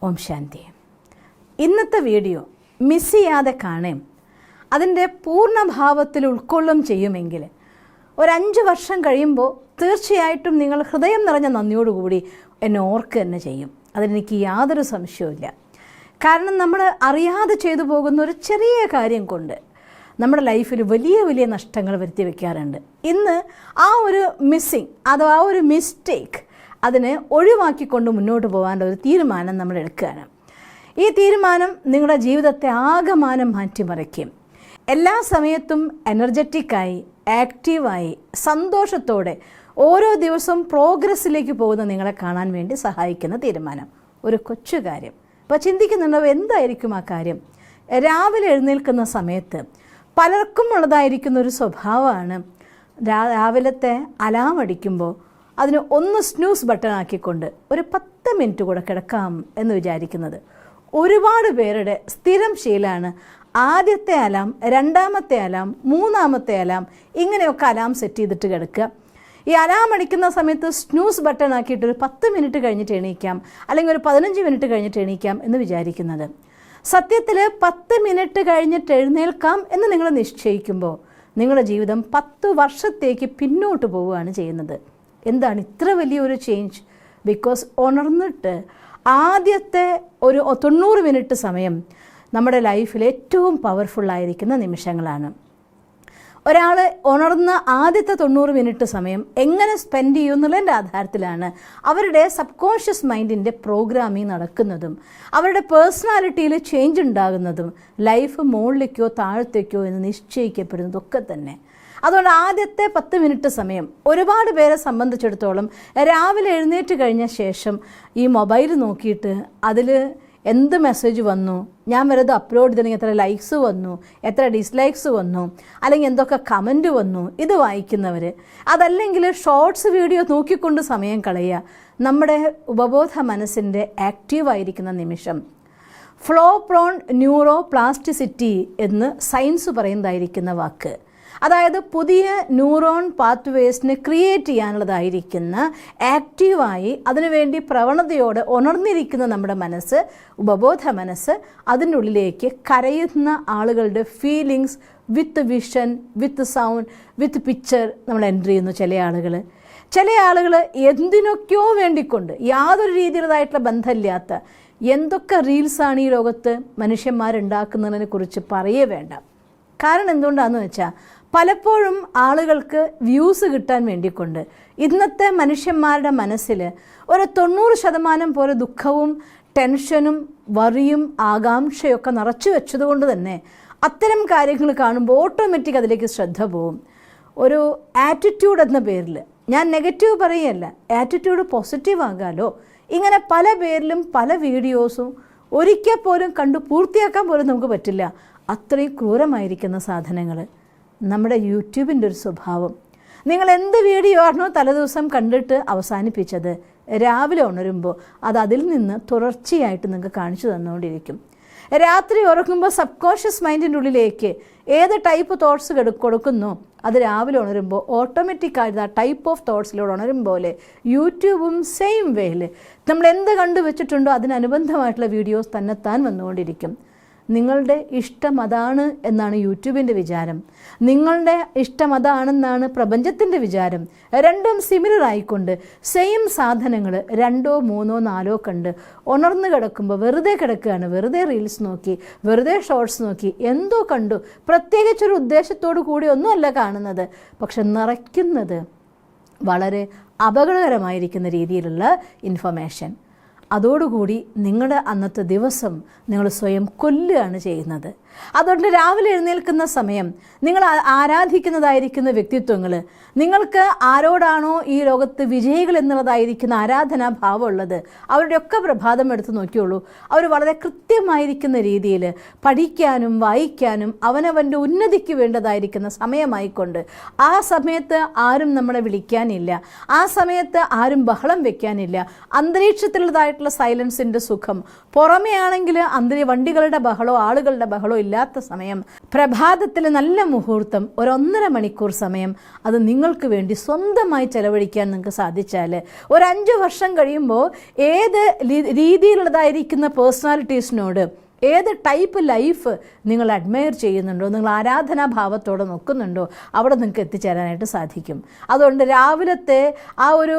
ഓം ശാന്തി. ഇന്നത്തെ video miss ചെയ്യാതെ കാണുകയും അതിൻ്റെ പൂർണ്ണഭാവത്തിൽ ഉൾക്കൊള്ളും ചെയ്യുമെങ്കിൽ ഒരു 5 വർഷം കഴിയുമ്പോൾ തീർച്ചയായിട്ടും നിങ്ങൾ ഹൃദയം നിറഞ്ഞ നന്ദിയോടുകൂടി എന്നെ ഓർക്കുക തന്നെ ചെയ്യും. അതിനെനിക്ക് യാതൊരു സംശയവുമില്ല. കാരണം നമ്മൾ അറിയാതെ ചെയ്തു പോകുന്ന ഒരു ചെറിയ കാര്യം കൊണ്ട് നമ്മുടെ ലൈഫിൽ വലിയ വലിയ നഷ്ടങ്ങൾ വരുത്തി വയ്ക്കാറുണ്ട്. ഇന്ന് ആ ഒരു മിസ്സിങ് അഥവാ ആ ഒരു മിസ്റ്റേക്ക് അതിനെ ഒഴിവാക്കിക്കൊണ്ട് മുന്നോട്ട് പോകാനുള്ള ഒരു തീരുമാനം നമ്മൾ എടുക്കുകയാണ്. ഈ തീരുമാനം നിങ്ങളുടെ ജീവിതത്തെ ആകമാനം മാറ്റിമറിക്കും. എല്ലാ സമയത്തും എനർജറ്റിക്കായി, ആക്റ്റീവായി, സന്തോഷത്തോടെ ഓരോ ദിവസവും പ്രോഗ്രസ്സിലേക്ക് പോകുന്ന നിങ്ങളെ കാണാൻ വേണ്ടി സഹായിക്കുന്ന തീരുമാനം. ഒരു കൊച്ചു കാര്യം. അപ്പോൾ ചിന്തിക്കുന്നുണ്ടോ എന്തായിരിക്കും ആ കാര്യം? രാവിലെ എഴുന്നേൽക്കുന്ന സമയത്ത് പലർക്കും ഉള്ളതായിരിക്കുന്ന ഒരു സ്വഭാവമാണ് രാവിലത്തെ അലാം അടിക്കുമ്പോൾ അതിന് ഒന്ന് സ്നൂസ് ബട്ടൺ ആക്കിക്കൊണ്ട് ഒരു 10 മിനിറ്റ് കൂടെ കിടക്കാം എന്ന് വിചാരിക്കുന്നത്. ഒരുപാട് പേരുടെ സ്ഥിരം ശീലമാണ് ആദ്യത്തെ അലാം, രണ്ടാമത്തെ അലാം, മൂന്നാമത്തെ അലാം, ഇങ്ങനെയൊക്കെ അലാം സെറ്റ് ചെയ്തിട്ട് കിടക്കുക. ഈ അലാം അടിക്കുന്ന സമയത്ത് സ്നൂസ് ബട്ടൺ ആക്കിയിട്ട് ഒരു 10 മിനിറ്റ് കഴിഞ്ഞിട്ട് എണീക്കാം, അല്ലെങ്കിൽ ഒരു 15 മിനിറ്റ് കഴിഞ്ഞിട്ട് എണീക്കാം എന്ന് വിചാരിക്കുന്നത്. സത്യത്തിൽ 10 മിനിറ്റ് കഴിഞ്ഞിട്ട് എഴുന്നേൽക്കാം എന്ന് നിങ്ങൾ നിശ്ചയിക്കുമ്പോൾ നിങ്ങളുടെ ജീവിതം 10 വർഷത്തേക്ക് പിന്നോട്ട് പോവുകയാണ് ചെയ്യുന്നത്. എന്താണ് ഇത്ര വലിയൊരു ചേഞ്ച്? ബിക്കോസ് ഉണർന്നിട്ട് ആദ്യത്തെ ഒരു 90 മിനിറ്റ് സമയം നമ്മുടെ ലൈഫിൽ ഏറ്റവും പവർഫുള്ളായിരിക്കുന്ന നിമിഷങ്ങളാണ്. ഒരാൾ ഉണർന്ന ആദ്യത്തെ 90 മിനിറ്റ് സമയം എങ്ങനെ സ്പെൻഡ് ചെയ്യും എന്നുള്ളതിൻ്റെ ആധാരത്തിലാണ് അവരുടെ സബ് കോൺഷ്യസ് മൈൻഡിൻ്റെ പ്രോഗ്രാമിങ് നടക്കുന്നതും അവരുടെ പേഴ്സണാലിറ്റിയിൽ ചേഞ്ച് ഉണ്ടാകുന്നതും ലൈഫ് മുകളിലേക്കോ താഴത്തേക്കോ എന്ന് നിശ്ചയിക്കപ്പെടുന്നതൊക്കെ തന്നെ. അതുകൊണ്ട് ആദ്യത്തെ 10 മിനിറ്റ് സമയം ഒരുപാട് പേരെ സംബന്ധിച്ചിടത്തോളം രാവിലെ എഴുന്നേറ്റ് കഴിഞ്ഞ ശേഷം ഈ മൊബൈൽ നോക്കിയിട്ട് അതിൽ എന്ത് മെസ്സേജ് വന്നു, ഞാൻ വെറുതെ അപ്ലോഡ് ചെയ്തിട്ടുണ്ടെങ്കിൽ എത്ര ലൈക്സ് വന്നു, എത്ര ഡിസ്ലൈക്സ് വന്നു, അല്ലെങ്കിൽ എന്തൊക്കെ കമൻറ്റ് വന്നു, ഇത് വായിക്കുന്നവർ. അതല്ലെങ്കിൽ ഷോർട്സ് വീഡിയോ നോക്കിക്കൊണ്ട് സമയം കളയുക. നമ്മുടെ ഉപബോധ മനസ്സിൻ്റെ ആക്റ്റീവായിരിക്കുന്ന നിമിഷം ഫ്ലോ പ്രോൺ ന്യൂറോ പ്ലാസ്റ്റിസിറ്റി എന്ന് സയൻസ് പറയുന്നതായിരിക്കുന്ന വാക്ക്, അതായത് പുതിയ ന്യൂറോൺ പാത്വേസിനെ ക്രിയേറ്റ് ചെയ്യാനുള്ളതായിരിക്കുന്ന ആക്റ്റീവായി അതിനുവേണ്ടി പ്രവണതയോടെ ഉണർന്നിരിക്കുന്ന നമ്മുടെ മനസ്സ്, ഉപബോധ മനസ്സ്, അതിൻ്റെ ഉള്ളിലേക്ക് കരയുന്ന ആളുകളുടെ ഫീലിങ്സ് വിത്ത് വിഷൻ, വിത്ത് സൗണ്ട്, വിത്ത് പിക്ചർ നമ്മൾ എൻട്രി ചെയ്യുന്നു. ചില ആളുകൾ എന്തിനൊക്കെയോ വേണ്ടിക്കൊണ്ട് യാതൊരു രീതിയിലുള്ളതായിട്ടുള്ള ബന്ധമില്ലാത്ത എന്തൊക്കെ റീൽസാണ് ഈ ലോകത്ത് മനുഷ്യന്മാരുണ്ടാക്കുന്നതിനെ കുറിച്ച് പറയേ വേണ്ട. കാരണം എന്തുകൊണ്ടാണെന്ന് വെച്ചാൽ പലപ്പോഴും ആളുകൾക്ക് വ്യൂസ് കിട്ടാൻ വേണ്ടിക്കൊണ്ട് ഇന്നത്തെ മനുഷ്യന്മാരുടെ മനസ്സിൽ ഒരു 90% പോലെ ദുഃഖവും ടെൻഷനും വറിയും ആകാംക്ഷയൊക്കെ നിറച്ചു വെച്ചതുകൊണ്ട് തന്നെ അത്തരം കാര്യങ്ങൾ കാണുമ്പോൾ ഓട്ടോമാറ്റിക് അതിലേക്ക് ശ്രദ്ധ പോവും. ഒരു ആറ്റിറ്റ്യൂഡ് എന്ന പേരിൽ, ഞാൻ നെഗറ്റീവ് പറയുകയല്ല, ആറ്റിറ്റ്യൂഡ് പോസിറ്റീവ് ആകാലോ, ഇങ്ങനെ പല പേരിലും പല വീഡിയോസും ഒരിക്കൽ പോലും കണ്ടു പൂർത്തിയാക്കാൻ പോലും നമുക്ക് പറ്റില്ല. അത്രയും ക്രൂരമായിരിക്കുന്ന സാധനങ്ങൾ. നമ്മുടെ യൂട്യൂബിൻ്റെ ഒരു സ്വഭാവം, നിങ്ങൾ എന്ത് വീഡിയോ ആണോ തലേദിവസം കണ്ടിട്ട് അവസാനിപ്പിച്ചത്, രാവിലെ ഉണരുമ്പോൾ അത് അതിൽ നിന്ന് തുടർച്ചയായിട്ട് നിങ്ങൾക്ക് കാണിച്ചു തന്നുകൊണ്ടിരിക്കും. രാത്രി ഉറങ്ങുമ്പോൾ സബ് കോൺഷ്യസ് മൈൻഡിൻ്റെ ഉള്ളിലേക്ക് ഏത് ടൈപ്പ് തോട്ട്സ് കൊടുക്കുന്നോ അത് രാവിലെ ഉണരുമ്പോൾ ഓട്ടോമാറ്റിക്കായിട്ട് ആ ടൈപ്പ് ഓഫ് തോട്ട്സിലൂടെ ഉണരും പോലെ യൂട്യൂബും സെയിം വേയിൽ നമ്മൾ എന്ത് കണ്ടു വെച്ചിട്ടുണ്ടോ അതിനനുബന്ധമായിട്ടുള്ള വീഡിയോസ് തന്നെത്താൻ വന്നുകൊണ്ടിരിക്കും. നിങ്ങളുടെ ഇഷ്ടം അതാണ് എന്നാണ് യൂട്യൂബിൻ്റെ വിചാരം, നിങ്ങളുടെ ഇഷ്ടം അതാണെന്നാണ് പ്രപഞ്ചത്തിൻ്റെ വിചാരം. രണ്ടും സിമിലർ ആയിക്കൊണ്ട് സെയിം സാധനങ്ങൾ 2, 3, 4 കണ്ട് ഉണർന്നു കിടക്കുമ്പോൾ വെറുതെ കിടക്കുകയാണ്, വെറുതെ റീൽസ് നോക്കി, വെറുതെ ഷോർട്സ് നോക്കി, എന്തോ കണ്ടു, പ്രത്യേകിച്ചൊരു ഉദ്ദേശത്തോടു കൂടി ഒന്നുമല്ല കാണുന്നത്. പക്ഷെ നിറയ്ക്കുന്നത് വളരെ അപകടകരമായിരിക്കുന്ന രീതിയിലുള്ള ഇൻഫർമേഷൻ. അതോടുകൂടി നിങ്ങളുടെ അന്നത്തെ ദിവസം നിങ്ങൾ സ്വയം കൊല്ലുകയാണ് ചെയ്യുന്നത്. അതുകൊണ്ട് രാവിലെ എഴുന്നേൽക്കുന്ന സമയം നിങ്ങൾ ആരാധിക്കുന്നതായിരിക്കുന്ന വ്യക്തിത്വങ്ങൾ, നിങ്ങൾക്ക് ആരോടാണോ ഈ ലോകത്ത് വിജയികൾ എന്നുള്ളതായിരിക്കുന്ന ആരാധനാഭാവം ഉള്ളത്, അവരുടെയൊക്കെ പ്രഭാതം എടുത്ത് നോക്കിയോളൂ. അവർ വളരെ കൃത്യമായിരിക്കുന്ന രീതിയിൽ പഠിക്കാനും വായിക്കാനും അവനവൻ്റെ ഉന്നതിക്ക് വേണ്ടതായിരിക്കുന്ന സമയമായിക്കൊണ്ട് ആ സമയത്ത് ആരും നമ്മളെ വിളിക്കാനില്ല, ആ സമയത്ത് ആരും ബഹളം വെക്കാനില്ല. അന്തരീക്ഷത്തിലുള്ളതായിട്ടുള്ള സൈലൻസിൻ്റെ സുഖം. പുറമേ ആണെങ്കിൽ വണ്ടികളുടെ ബഹളോ ആളുകളുടെ ബഹളോ ഇല്ലാത്ത സമയം, പ്രഭാതത്തിലെ നല്ല മുഹൂർത്തം, ഒരു 1.5 മണിക്കൂർ സമയം അത് നിങ്ങൾക്ക് വേണ്ടി സ്വന്തമായി ചെലവഴിക്കാൻ നിങ്ങൾക്ക് സാധിച്ചാൽ ഒരു 5 വർഷം കഴിയുമ്പോൾ ഏത് രീതിയിലുള്ളതായിരിക്കുന്ന പേഴ്സണാലിറ്റീസിനോട്, ഏത് ടൈപ്പ് ലൈഫ് നിങ്ങൾ അഡ്മയർ ചെയ്യുന്നുണ്ടോ, നിങ്ങൾ ആരാധനാഭാവത്തോടെ നോക്കുന്നുണ്ടോ, അവിടെ നിങ്ങൾക്ക് എത്തിച്ചേരാനായിട്ട് സാധിക്കും. അതുകൊണ്ട് രാവിലത്തെ ആ ഒരു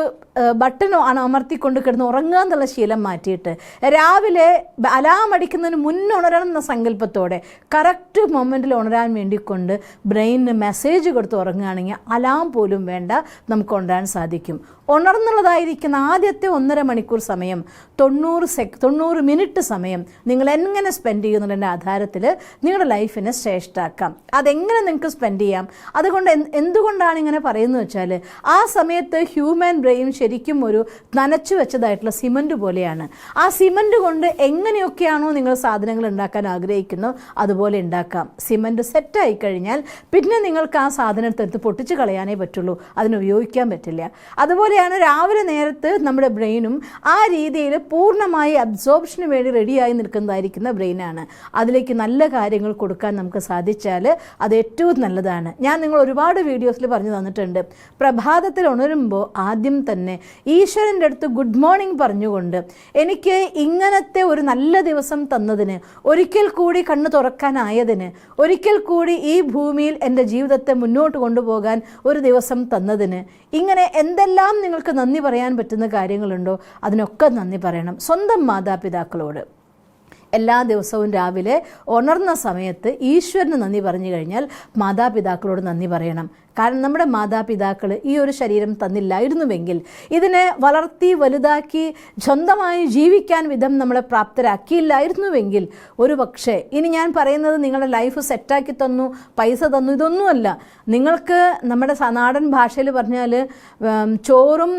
ബട്ടൺ അമർത്തിക്കൊണ്ട് കിടന്ന് ഉറങ്ങുക എന്നുള്ള ശീലം മാറ്റിയിട്ട് രാവിലെ അലാം അടിക്കുന്നതിന് മുന്നുണരണം എന്ന സങ്കല്പത്തോടെ കറക്റ്റ് മൊമെൻറ്റിൽ ഉണരാൻ വേണ്ടിക്കൊണ്ട് ബ്രെയിനിന് മെസ്സേജ് കൊടുത്ത് ഉറങ്ങുകയാണെങ്കിൽ അലാം പോലും വേണ്ട, നമുക്ക് ഉണരാൻ സാധിക്കും. ഉണർന്നുള്ളതായിരിക്കുന്ന ആദ്യത്തെ 1.5 മണിക്കൂർ സമയം, 90 മിനിറ്റ് സമയം നിങ്ങൾ എങ്ങനെ സ്പെൻഡ് ചെയ്യുന്നതിൻ്റെ ആധാരത്തിൽ നിങ്ങളുടെ ലൈഫിനെ ശ്രേഷ്ഠമാക്കാം. അതെങ്ങനെ നിങ്ങൾക്ക് സ്പെൻഡ് ചെയ്യാം? അതുകൊണ്ട് എന്തുകൊണ്ടാണ് ഇങ്ങനെ പറയുന്നത് വെച്ചാൽ, ആ സമയത്ത് ഹ്യൂമൻ ബ്രെയിൻ ശരിക്കും ഒരു നനച്ചു വെച്ചതായിട്ടുള്ള സിമൻറ്റ് പോലെയാണ്. ആ സിമൻറ്റ് കൊണ്ട് എങ്ങനെയൊക്കെയാണോ നിങ്ങൾ സാധനങ്ങൾ ഉണ്ടാക്കാൻ ആഗ്രഹിക്കുന്നു അതുപോലെ ഉണ്ടാക്കാം. സിമൻറ്റ് സെറ്റായി കഴിഞ്ഞാൽ പിന്നെ നിങ്ങൾക്ക് ആ സാധനത്തെടുത്ത് പൊട്ടിച്ച് കളയാനേ പറ്റുള്ളൂ, അതിനുപയോഗിക്കാൻ പറ്റില്ല. അതുപോലെയാണ് രാവിലെ നേരത്ത് നമ്മുടെ ബ്രെയിനും ആ രീതിയിൽ പൂർണ്ണമായി അബ്സോർപ്ഷന് വേണ്ടി റെഡിയായി നിൽക്കുന്നതായിരിക്കുന്ന ബ്രെയിനാണ്. അതിലേക്ക് നല്ല കാര്യങ്ങൾ കൊടുക്കാൻ നമുക്ക് സാധിച്ചാൽ അത് ഏറ്റവും നല്ലതാണ്. ഞാൻ നിങ്ങൾ ഒരുപാട് വീഡിയോസിൽ പറഞ്ഞു തന്നിട്ടുണ്ട്, പ്രഭാതത്തിൽ ഉണരുമ്പോൾ ആദ്യം തന്നെ ഈശ്വരൻ്റെ അടുത്ത് ഗുഡ് മോർണിംഗ് പറഞ്ഞുകൊണ്ട്, എനിക്ക് ഇങ്ങനത്തെ ഒരു നല്ല ദിവസം തന്നതിന്, ഒരിക്കൽ കൂടി കണ്ണ് തുറക്കാനായതിന്, ഒരിക്കൽ കൂടി ഈ ഭൂമിയിൽ എൻ്റെ ജീവിതത്തെ മുന്നോട്ട് കൊണ്ടുപോകാൻ ഒരു ദിവസം തന്നതിന്, ഇങ്ങനെ എന്തെല്ലാം നിങ്ങൾക്ക് നന്ദി പറയാൻ പറ്റുന്ന കാര്യങ്ങളുണ്ടോ അതിനൊക്കെ നന്ദി പറയണം. സ്വന്തം മാതാപിതാക്കളോട് എല്ലാ ദിവസവും രാവിലെ ഉണർന്ന സമയത്ത് ഈശ്വരന് നന്ദി പറഞ്ഞു കഴിഞ്ഞാൽ മാതാപിതാക്കളോട് നന്ദി പറയണം. കാരണം നമ്മുടെ മാതാപിതാക്കൾ ഈ ഒരു ശരീരം തന്നില്ലായിരുന്നുവെങ്കിൽ, ഇതിനെ വളർത്തി വലുതാക്കി സ്വന്തമായി ജീവിക്കാൻ വിധം നമ്മളെ പ്രാപ്തരാക്കിയില്ലായിരുന്നുവെങ്കിൽ, ഒരു പക്ഷേ ഇനി ഞാൻ പറയുന്നത് നിങ്ങളുടെ ലൈഫ് സെറ്റാക്കി തന്നു, പൈസ തന്നു, ഇതൊന്നുമല്ല. നിങ്ങൾക്ക് നമ്മുടെ നാടൻ ഭാഷയിൽ പറഞ്ഞാൽ ചോറും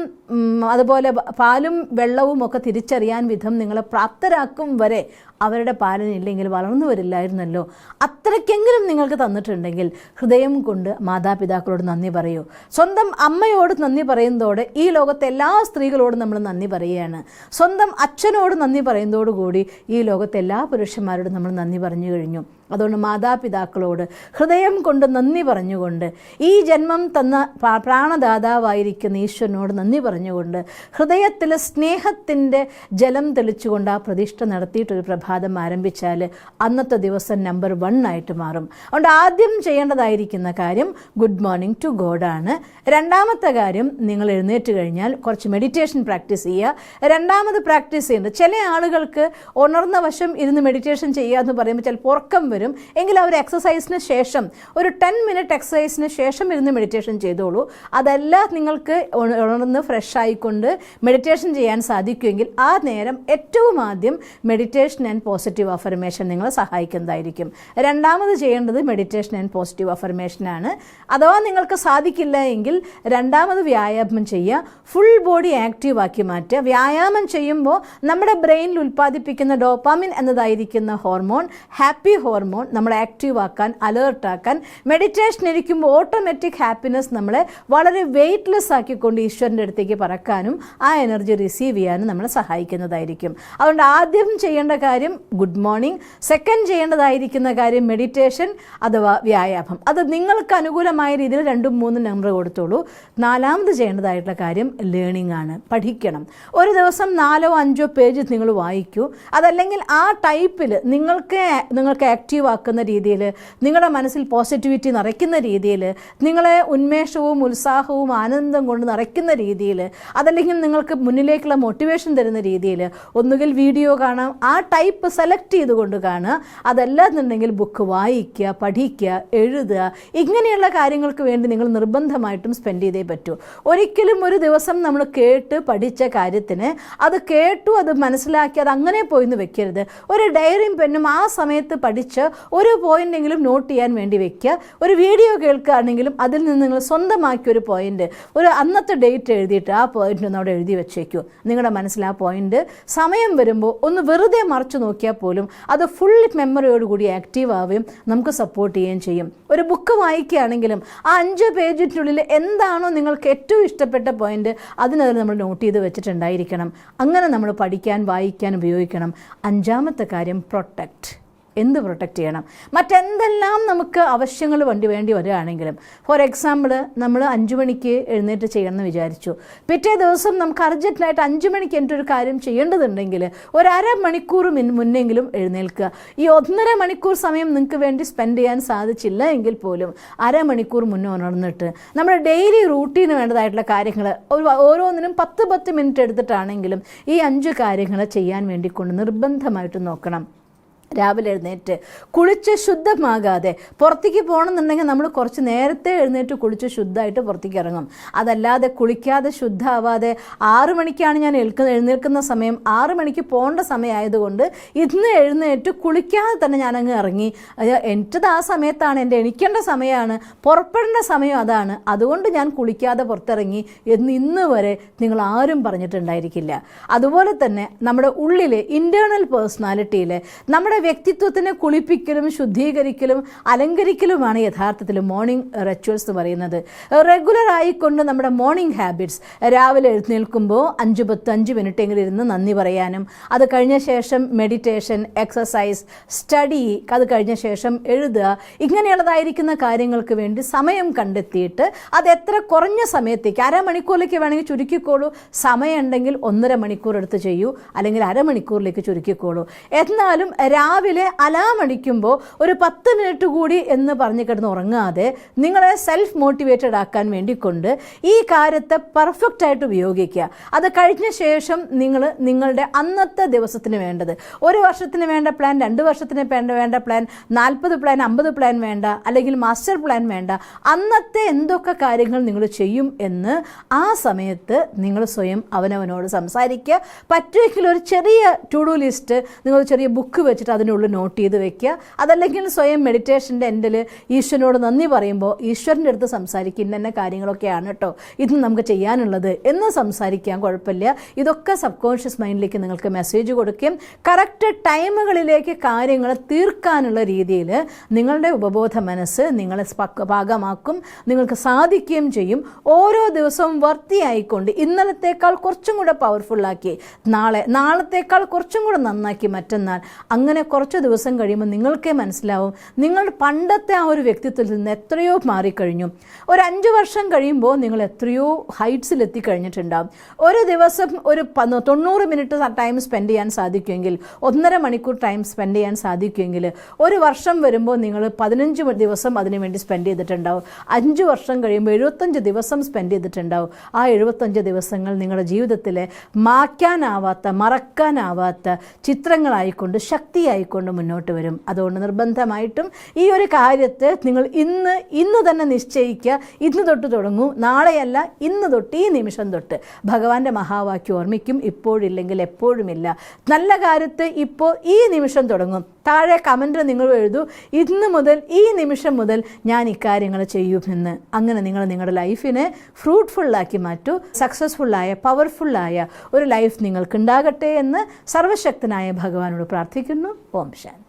അതുപോലെ പാലും വെള്ളവും ഒക്കെ തിരിച്ചറിയാൻ വിധം നിങ്ങളെ പ്രാപ്തരാക്കും വരെ അവരുടെ പാലനില്ലെങ്കിൽ വളർന്നു വരില്ലായിരുന്നല്ലോ. അത്രയ്ക്കെങ്കിലും നിങ്ങൾക്ക് തന്നിട്ടുണ്ടെങ്കിൽ ഹൃദയം കൊണ്ട് മാതാപിതാക്കളോട് നന്ദി പറയൂ. സ്വന്തം അമ്മയോട് നന്ദി പറയുന്നതോടെ ഈ ലോകത്തെ എല്ലാ സ്ത്രീകളോടും നമ്മൾ നന്ദി പറയുകയാണ്. സ്വന്തം അച്ഛനോട് നന്ദി പറയുന്നതോടുകൂടി ഈ ലോകത്തെ എല്ലാ പുരുഷന്മാരോടും നമ്മൾ നന്ദി പറഞ്ഞു കഴിഞ്ഞു. അതുകൊണ്ട് മാതാപിതാക്കളോട് ഹൃദയം കൊണ്ട് നന്ദി പറഞ്ഞുകൊണ്ട്, ഈ ജന്മം തന്ന പ്രാണദാതാവായിരിക്കുന്ന ഈശ്വരനോട് നന്ദി പറഞ്ഞുകൊണ്ട്, ഹൃദയത്തിൽ സ്നേഹത്തിൻ്റെ ജലം തെളിച്ചുകൊണ്ട് ആ പ്രതിഷ്ഠ നടത്തിയിട്ടൊരു പ്രഭാതം ആരംഭിച്ചാൽ അന്നത്തെ ദിവസം നമ്പർ 1 ആയിട്ട് മാറും. അതുകൊണ്ട് ആദ്യം ചെയ്യേണ്ടതായിരിക്കുന്ന കാര്യം ഗുഡ് മോർണിംഗ് ടു ഗോഡാണ്. രണ്ടാമത്തെ കാര്യം, നിങ്ങൾ എഴുന്നേറ്റ് കഴിഞ്ഞാൽ കുറച്ച് മെഡിറ്റേഷൻ പ്രാക്ടീസ് ചെയ്യുക. രണ്ടാമത് പ്രാക്ടീസ് ചെയ്യുന്നത്, ചില ആളുകൾക്ക് ഉണർന്ന വശം ഇരുന്ന് മെഡിറ്റേഷൻ ചെയ്യുക എന്ന് പറയുമ്പോൾ ചിലപ്പോൾ ഉറക്കം വരും. എങ്കിൽ അവർ എക്സസൈസിന് ശേഷം ഒരു 10 മിനിറ്റ് എക്സസൈസിന് ശേഷം ഇരുന്ന് മെഡിറ്റേഷൻ ചെയ്തോളൂ. അതല്ല നിങ്ങൾക്ക് ഉണർന്ന് ഫ്രഷ് ആയിക്കൊണ്ട് മെഡിറ്റേഷൻ ചെയ്യാൻ സാധിക്കുമെങ്കിൽ ആ നേരം ഏറ്റവും ആദ്യം മെഡിറ്റേഷൻ ആൻഡ് പോസിറ്റീവ് അഫർമേഷൻ നിങ്ങളെ സഹായിക്കുന്നതായിരിക്കും. രണ്ടാമത് ചെയ്യേണ്ടത് മെഡിറ്റേഷൻ ആൻഡ് പോസിറ്റീവ് അഫർമേഷനാണ്. അഥവാ നിങ്ങൾക്ക് സാധിക്കില്ല എങ്കിൽ രണ്ടാമത് വ്യായാമം ചെയ്യുക, ഫുൾ ബോഡി ആക്റ്റീവ് ആക്കി മാറ്റുക. വ്യായാമം ചെയ്യുമ്പോൾ നമ്മുടെ ബ്രെയിനിൽ ഉൽപ്പാദിപ്പിക്കുന്ന ഡോപ്പാമിൻ എന്നതായിരിക്കുന്ന ഹോർമോൺ, ഹാപ്പി ഹോർമോൺ നമ്മളെ ആക്റ്റീവ് ആക്കാൻ, അലേർട്ടാക്കാൻ, മെഡിറ്റേഷൻ ഇരിക്കുമ്പോൾ ഓട്ടോമാറ്റിക് ഹാപ്പിനെസ് നമ്മളെ വളരെ വെയ്റ്റ്ലെസ് ആക്കിക്കൊണ്ട് ഈശ്വരൻ്റെ അടുത്തേക്ക് പറക്കാനും ആ എനർജി റിസീവ് ചെയ്യാനും നമ്മളെ സഹായിക്കുന്നതായിരിക്കും. അതുകൊണ്ട് ആദ്യം ചെയ്യേണ്ട കാര്യം ഗുഡ് മോർണിംഗ്, സെക്കൻഡ് ചെയ്യേണ്ടതായിരിക്കുന്ന കാര്യം മെഡിറ്റേഷൻ അഥവാ വ്യായാമം. അത് നിങ്ങൾക്ക് അനുകൂലമായ രീതിയിൽ 2, 3 നമ്പർ കൊടുത്തോളൂ. നാലാമത് ചെയ്യേണ്ടതായിട്ടുള്ള കാര്യം ലേണിംഗ് ആണ്, പഠിക്കണം. ഒരു ദിവസം 4 or 5 പേജ് നിങ്ങൾ വായിക്കൂ. അതല്ലെങ്കിൽ ആ ടൈപ്പിൽ നിങ്ങൾക്ക് ആക്റ്റീവ് ആക്കുന്ന രീതിയിൽ, നിങ്ങളുടെ മനസ്സിൽ പോസിറ്റിവിറ്റി നിറയ്ക്കുന്ന രീതിയിൽ, നിങ്ങളെ ഉന്മേഷവും ഉത്സാഹവും ആനന്ദം കൊണ്ട് നിറയ്ക്കുന്ന രീതിയിൽ, അതല്ലെങ്കിൽ നിങ്ങൾക്ക് മുന്നിലേക്കുള്ള മോട്ടിവേഷൻ തരുന്ന രീതിയിൽ ഒന്നുകിൽ വീഡിയോ കാണാം, ആ ടൈപ്പ് സെലക്ട് ചെയ്തുകൊണ്ട് കാണുക. അതല്ലാന്നുണ്ടെങ്കിൽ ബുക്ക് വായിക്കുക, പഠിക്കുക, എഴുതുക. ഇങ്ങനെയുള്ള കാര്യങ്ങൾക്ക് വേണ്ടി നിങ്ങൾ നിർബന്ധമായിട്ടും സ്പെൻഡ് ചെയ്തേ പറ്റൂ. ഒരിക്കലും ഒരു ദിവസം നമ്മൾ കേട്ട് പഠിച്ച കാര്യത്തിന് അത് കേട്ടു, അത് മനസ്സിലാക്കി, അത് അങ്ങനെ പോയിന്ന് വെക്കരുത്. ഒരു ഡയറിയും പെന്നും ആ സമയത്ത് പഠിച്ച് ഒരു പോയിൻ്റെങ്കിലും നോട്ട് ചെയ്യാൻ വേണ്ടി വെക്കുക. ഒരു വീഡിയോ കേൾക്കുകയാണെങ്കിലും അതിൽ നിന്ന് നിങ്ങൾ സ്വന്തമാക്കിയ ഒരു പോയിൻ്റ്, ഒരു അന്നത്തെ ഡേറ്റ് എഴുതിയിട്ട് ആ പോയിൻ്റ് ഒന്ന് അവിടെ എഴുതി വെച്ചേക്കൂ. നിങ്ങളുടെ മനസ്സിൽ ആ പോയിൻ്റ് സമയം വരുമ്പോൾ ഒന്ന് വെറുതെ മറിച്ച് നോക്കിയാൽ പോലും അത് ഫുൾ മെമ്മറിയോടുകൂടി ആക്റ്റീവ് ആവുകയും നമുക്ക് സപ്പോർട്ട് ചെയ്യുകയും ചെയ്യും. ഒരു ബുക്ക് വായിക്കുകയാണെങ്കിലും ആ 5 പേജിനുള്ളിൽ എന്താണോ നിങ്ങൾക്ക് ഏറ്റവും ഇഷ്ടപ്പെട്ട പോയിൻ്റ് അതിനതിൽ നമ്മൾ നോട്ട് ചെയ്ത് വെച്ചിട്ടുണ്ടായിരിക്കണം. അങ്ങനെ നമ്മൾ പഠിക്കാൻ, വായിക്കാൻ ഉപയോഗിക്കണം. 5ാമത്തെ കാര്യം പ്രൊട്ടക്റ്റ്. എന്ത് പ്രൊട്ടക്റ്റ് ചെയ്യണം, മറ്റെന്തെല്ലാം നമുക്ക് ആവശ്യങ്ങൾ വേണ്ടി വരികയാണെങ്കിലും. ഫോർ എക്സാമ്പിൾ, നമ്മൾ 5 മണിക്ക് എഴുന്നേറ്റ് ചെയ്യണമെന്ന് വിചാരിച്ചു. പിറ്റേ ദിവസം നമുക്ക് അർജൻറ്റായിട്ട് 5 മണിക്ക് എൻ്റെ ഒരു കാര്യം ചെയ്യേണ്ടതുണ്ടെങ്കിൽ ഒരു അരമണിക്കൂർ മുന്നെങ്കിലും എഴുന്നേൽക്കുക. ഈ 1.5 മണിക്കൂർ സമയം നിങ്ങൾക്ക് വേണ്ടി സ്പെൻഡ് ചെയ്യാൻ സാധിച്ചില്ല എങ്കിൽ പോലും അരമണിക്കൂർ മുന്നേ ഉണർന്നിട്ട് നമ്മുടെ ഡെയിലി റൂട്ടീന് വേണ്ടതായിട്ടുള്ള കാര്യങ്ങൾ ഓരോന്നിനും 10 മിനിറ്റ് എടുത്തിട്ടാണെങ്കിലും ഈ 5 കാര്യങ്ങൾ ചെയ്യാൻ വേണ്ടിക്കൊണ്ട് നിർബന്ധമായിട്ട് നോക്കണം. രാവിലെ എഴുന്നേറ്റ് കുളിച്ച് ശുദ്ധമാകാതെ പുറത്തേക്ക് പോകണമെന്നുണ്ടെങ്കിൽ നമ്മൾ കുറച്ച് നേരത്തെ എഴുന്നേറ്റ് കുളിച്ച് ശുദ്ധമായിട്ട് പുറത്തേക്ക് ഇറങ്ങും. അതല്ലാതെ കുളിക്കാതെ ശുദ്ധമാവാതെ 6 മണിക്കാണ് ഞാൻ എഴുന്നേൽക്കുന്ന സമയം, 6 മണിക്ക് പോകേണ്ട സമയമായതുകൊണ്ട് ഇന്ന് എഴുന്നേറ്റ് കുളിക്കാതെ തന്നെ ഞാനങ്ങ് ഇറങ്ങി. എനിക്കത് ആ സമയത്താണ്, എൻ്റെ എണീക്കേണ്ട സമയമാണ്, പുറപ്പെടേണ്ട സമയം അതാണ്, അതുകൊണ്ട് ഞാൻ കുളിക്കാതെ പുറത്തിറങ്ങി എന്ന് ഇന്ന് വരെ നിങ്ങൾ ആരും പറഞ്ഞിട്ടുണ്ടായിരിക്കില്ല. അതുപോലെ തന്നെ നമ്മുടെ ഉള്ളിലെ ഇൻറ്റേർണൽ പേഴ്സണാലിറ്റിയിൽ നമ്മുടെ വ്യക്തിത്വത്തിനെ കുളിപ്പിക്കലും ശുദ്ധീകരിക്കലും അലങ്കരിക്കലുമാണ് യഥാർത്ഥത്തിൽ മോർണിംഗ് റിച്വൽസ് എന്ന് പറയുന്നത്. റെഗുലർ ആയിക്കൊണ്ട് നമ്മുടെ മോർണിംഗ് ഹാബിറ്റ്സ്, രാവിലെ എഴുന്നേൽക്കുമ്പോൾ 5-10 മിനിറ്റെങ്കിലും ഇരുന്ന് നന്ദി പറയാനും, അത് കഴിഞ്ഞ ശേഷം മെഡിറ്റേഷൻ, എക്സസൈസ്, സ്റ്റഡി, അത് കഴിഞ്ഞ ശേഷം എഴുതുക, ഇങ്ങനെയുള്ളതായിരിക്കുന്ന കാര്യങ്ങൾക്ക് വേണ്ടി സമയം കണ്ടെത്തിയിട്ട് അത് എത്ര കുറഞ്ഞ സമയത്തേക്ക്, അരമണിക്കൂറിലേക്ക് വേണമെങ്കിൽ ചുരുക്കിക്കോളൂ, സമയമുണ്ടെങ്കിൽ 1.5 മണിക്കൂർ എടുത്ത് ചെയ്യൂ, അല്ലെങ്കിൽ അരമണിക്കൂറിലേക്ക് ചുരുക്കിക്കോളൂ. എന്നാലും രാവിലെ അലാം അടിക്കുമ്പോൾ ഒരു 10 മിനിറ്റ് കൂടി എന്ന് പറഞ്ഞ് കിടന്ന് ഉറങ്ങാതെ നിങ്ങളെ സെൽഫ് മോട്ടിവേറ്റഡ് ആക്കാൻ വേണ്ടിക്കൊണ്ട് ഈ കാര്യത്തെ പെർഫെക്റ്റായിട്ട് ഉപയോഗിക്കുക. അത് കഴിഞ്ഞ ശേഷം നിങ്ങളുടെ അന്നത്തെ ദിവസത്തിന് വേണ്ടത്, 1 വർഷത്തിന് വേണ്ട പ്ലാൻ, 2 വർഷത്തിന് വേണ്ട പ്ലാൻ, 40 പ്ലാൻ, 50 പ്ലാൻ വേണ്ട, അല്ലെങ്കിൽ മാസ്റ്റർ പ്ലാൻ വേണ്ട, അന്നത്തെ എന്തൊക്കെ കാര്യങ്ങൾ നിങ്ങൾ ചെയ്യും എന്ന് ആ സമയത്ത് നിങ്ങൾ സ്വയം അവനവനോട് സംസാരിക്കുക. പറ്റുമെങ്കിൽ ഒരു ചെറിയ ടു ഡു ലിസ്റ്റ് നിങ്ങൾ ചെറിയ ബുക്ക് വെച്ചിട്ട് അതിനുള്ളിൽ നോട്ട് ചെയ്ത് വെക്കുക. അതല്ലെങ്കിൽ സ്വയം മെഡിറ്റേഷൻ്റെ എൻഡിൽ ഈശ്വരനോട് നന്ദി പറയുമ്പോൾ ഈശ്വരൻ്റെ അടുത്ത് സംസാരിക്കുക, ഇന്ന കാര്യങ്ങളൊക്കെയാണ് കേട്ടോ ഇത് നമുക്ക് ചെയ്യാനുള്ളത് എന്ന് സംസാരിക്കാൻ കുഴപ്പമില്ല. ഇതൊക്കെ സബ് കോൺഷ്യസ് മൈൻഡിലേക്ക് നിങ്ങൾക്ക് മെസ്സേജ് കൊടുക്കുകയും കറക്റ്റ് ടൈമുകളിലേക്ക് കാര്യങ്ങൾ തീർക്കാനുള്ള രീതിയിൽ നിങ്ങളുടെ ഉപബോധ മനസ്സ് നിങ്ങളെ പാകമാക്കും, നിങ്ങൾക്ക് സാധിക്കുകയും ചെയ്യും. ഓരോ ദിവസവും വർത്തിയായിക്കൊണ്ട് ഇന്നലത്തേക്കാൾ കുറച്ചും കൂടെ പവർഫുള്ളാക്കി, നാളത്തേക്കാൾ കുറച്ചും കൂടെ നന്നാക്കി മറ്റന്നാൾ, അങ്ങനെ കുറച്ച് ദിവസം കഴിയുമ്പോൾ നിങ്ങൾക്കേ മനസ്സിലാവും നിങ്ങൾ പണ്ടത്തെ ആ ഒരു വ്യക്തിത്വത്തിൽ നിന്ന് എത്രയോ മാറിക്കഴിഞ്ഞു. ഒരു 5 വർഷം കഴിയുമ്പോൾ നിങ്ങൾ എത്രയോ ഹൈറ്റ്സിൽ എത്തിക്കഴിഞ്ഞിട്ടുണ്ടാകും. ഒരു ദിവസം ഒരു 90 മിനിറ്റ് ടൈം സ്പെൻഡ് ചെയ്യാൻ സാധിക്കുമെങ്കിൽ, 1.5 മണിക്കൂർ ടൈം സ്പെൻഡ് ചെയ്യാൻ സാധിക്കുമെങ്കിൽ, ഒരു വർഷം വരുമ്പോൾ നിങ്ങൾ 15 ദിവസം അതിനു വേണ്ടി സ്പെൻഡ് ചെയ്തിട്ടുണ്ടാവും. 5 വർഷം കഴിയുമ്പോൾ 75 ദിവസം സ്പെൻഡ് ചെയ്തിട്ടുണ്ടാവും. ആ 75 ദിവസങ്ങൾ നിങ്ങളുടെ ജീവിതത്തിൽ മായ്ക്കാനാവാത്ത, മറക്കാനാവാത്ത ചിത്രങ്ങളായിക്കൊണ്ട്, ശക്തിയായിക്കൊണ്ട് മുന്നോട്ട് വരും. അതുകൊണ്ട് നിർബന്ധമായിട്ടും ഈ ഒരു കാര്യത്തെ നിങ്ങൾ ഇന്ന് തന്നെ നിശ്ചയിക്കുക. ഇന്ന് തൊട്ട് തുടങ്ങൂ, നാളെയല്ല, ഇന്ന് തൊട്ട്, ഈ നിമിഷം തൊട്ട് ഭഗവാന്റെ മഹാവാക്യം ഓർമ്മിക്കും, ഇപ്പോഴില്ലെങ്കിൽ എപ്പോഴുമില്ല. നല്ല കാര്യത്തെ ഇപ്പോൾ ഈ നിമിഷം തുടങ്ങും. താഴെ കമൻറ്റ് നിങ്ങൾ എഴുതൂ, ഇന്ന് മുതൽ, ഈ നിമിഷം മുതൽ ഞാൻ ഇക്കാര്യങ്ങൾ ചെയ്യുമെന്ന്. അങ്ങനെ നിങ്ങൾ നിങ്ങളുടെ ലൈഫിനെ ഫ്രൂട്ട്ഫുള്ളാക്കി മാറ്റൂ. സക്സസ്ഫുള്ളായ, പവർഫുള്ളായ ഒരു ലൈഫ് നിങ്ങൾക്കുണ്ടാകട്ടെ എന്ന് സർവശക്തനായ ഭഗവാനോട് പ്രാർത്ഥിക്കുന്നു. ഓം ശാന്തി.